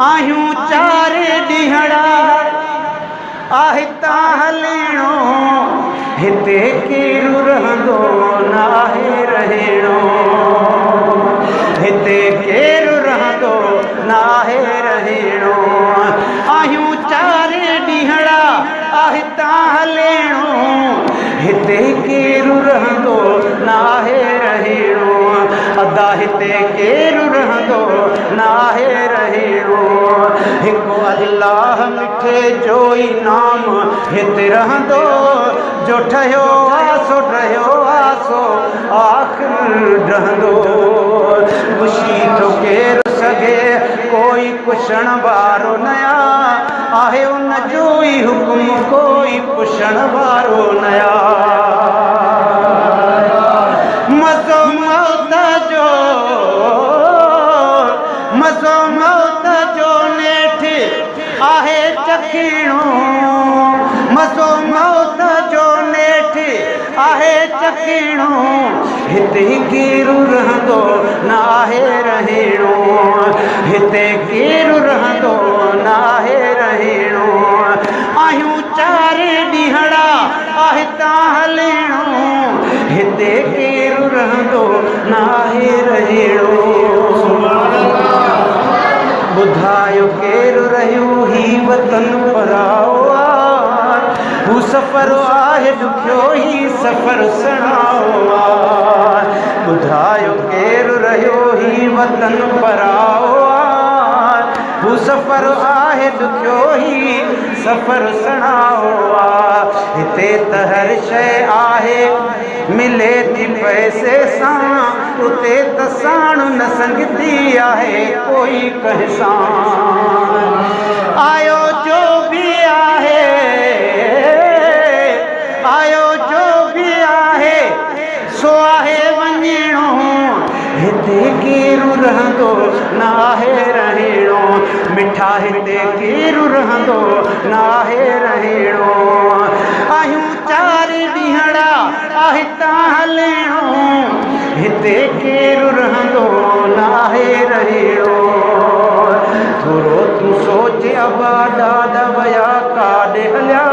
आहियूं चारे ॾींहड़ा आहिता हलेणो हिते केरु रहंदो नाहे रहेणो हिते केरु रहंदो नाहे रहेणो आहियूं चारे ॾींहड़ा आहिता हलेणो हिते केरु रहंदो नाहे रहेणो अदा हिते केरु रहंदो नाहे रहेणो हिकु अल्लाह मिठे जो ई नाम हिते रहंदो जो ठहियो आसो रहियो आसो आख़िर रहंदो ख़ुशी तो केरु सघे कोई पुछण वारो नया आहे उन जो ई हुकुम कोई पुछण वारो नया मज़ो मौत जो नेठि आहे चखीणो मज़ो मौत जो नेठि आहे चखीणो हिते केरु रहंदो नाहे रहेणो हिते केरु रहंदो नाहे रहेणो आहियूं चारे ॾींहड़ा आहिता हलेणो हिते केरु रहंदो नाहे रहेणो ॿुधायो केरु रहियो ही वतन पराओ हू सफ़र आहे ॾुखियो ही सफ़र सणाओ ॿुधायो केरु रहियो ही वतन पराओ हू सफ़र आहे ॾुखियो ही सफ़र सणाओ हिते त हर शइ आहे मिले थी पैसे सां उते त साण न संगती आहे कोई कंहिं सां आयो जो भी आहे सो आहे वञिणो हिते केरु रहंदो नाहे रहेणो मिठा हिते केरु रहंदो नाहे रहेणो आहियूं चारि ॾींहड़ा आहिता हलेणो हिते केरु रहंदो नाहे रहेणो थोरो तूं सोच अबा ॾाॾा वया काॾे हलिया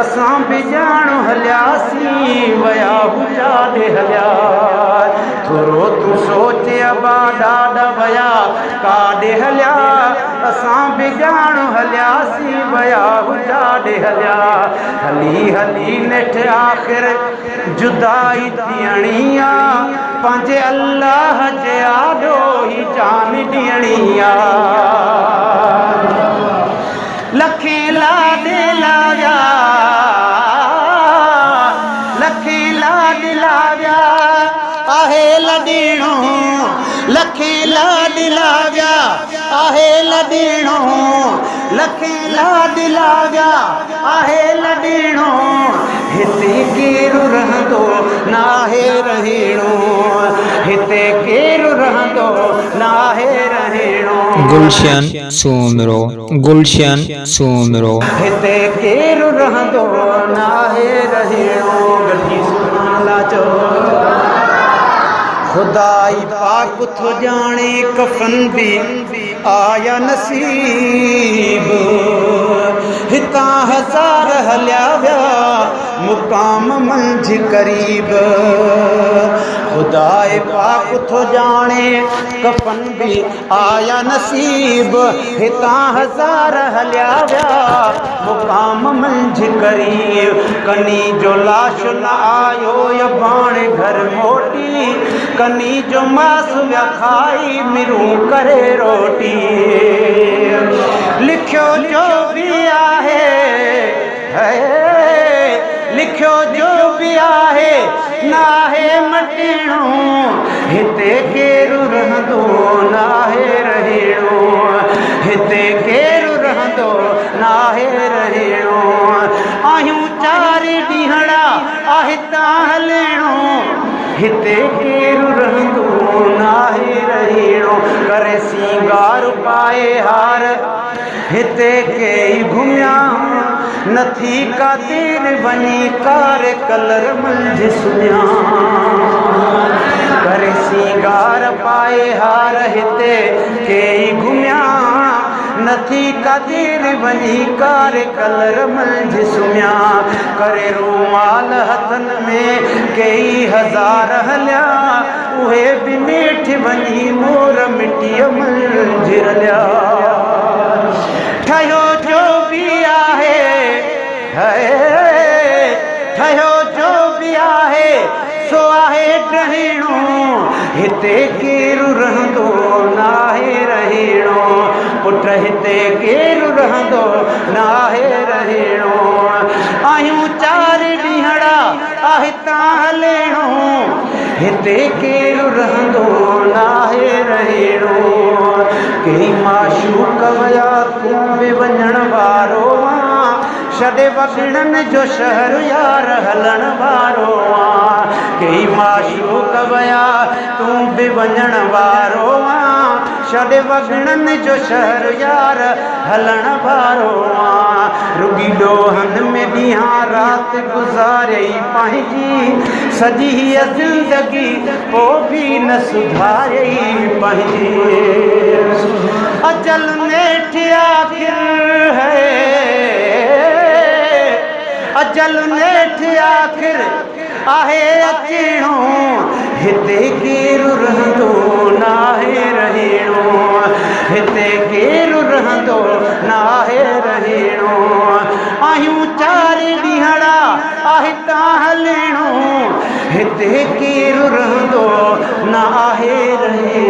असां बि ॼाण हलियासीं वया हुजाॾे हलिया थोरो तूं सोच अबा ॾाॾा वया काॾे हलिया असां बि ॼाण हलियासीं वया हुजाॾे हलिया हली हली नेठ आख़िर जुदाई थियणी आहे पंहिंजे अल्लाह जे आॾो ई जान ॾियणी आहे लखे लाॾे लाव्या लखे लाॾ लाव्या आहे लॾीणो लखे लाॾ लाव्या आहे लॾीणो लखे लाॾ लाव्या आहे लॾीणो हिते केरु रहंदो नाहे रहेणो हिते केरु रहंदो नाहे रहेणो गुलशन सूमरो गुलशन सूमरो हिते केरु रहंदो नाहे रहेणो गॾी सुभाणे अल्लाह चओ खुदाई पाक थो ॼाणे कफन बि आया नसीब हितां हज़ार हलिया विया मुक़ाम मंझि करीब खुदाए पाक थो ॼाणे कफन बि आया नसीब हितां हज़ार हलिया विया मुक़ाम मंझि करीब कनी जो लाश न आयो या बाणे घर मोटी कनी जो मास विया खाई मिरूं करे रोटी लिखियो जो भी आहे लिखियो जो भी आहे नाहे मटिणो हिते केरु रहंदो नाहे रहेणो हिते केरु रहंदो नाहे रहेणो आहियूं चारि ॾींहड़ा आहिता हलेणो हिते केरु रहंदो नाहे रहेणो करे सिंगार पाए हार हिते कई घुमिया नथी का तीर वञी कारे कलर मंझि सुञा करे सिंगार पाए हार हिते कई घुमिया नथी कदीर वञी कार कलर मंझि सुम्हिया करे रूमाल हथन में कई हज़ार हलिया उहे बि मेठ वञी मोर मिटीअ मंझि रलिया ठहियो जो बि आहे ठहियो जो बि आहे सो आहे डहीणो हिते केरु रहंदो नाहे रहीणो पुट हिते केरु रहंदो नाहे रहीणो आहियूं चारि ॾींहड़ा आहिता हलेणो हिते केरु रहंदो नाहे रहीणो कई माशूक वया तूं बि वञण वारो छॾे वॻड़नि जो शहर यार हलण वारो कई माशूक वया तूं बि वञण वारो छॾे वॻड़नि जो शहर यार हलण वारो रुॻी ॾोहनि में ॾींहं राति गुज़ारियई पंहिंजी सॼी हीअ ज़िंदगी पोइ बि न सुधारियई पंहिंजी अजल नेठ आख़िर है अजल नेठ आख़िर आहे अचणो हिते केरु रहंदो नाहे रहीणो हिते केरु रहंदो नाहे रहीणो आहियूं चारि ॾींहड़ा आहिता हलेणो हिते केरु रहंदो नाहे रहीणो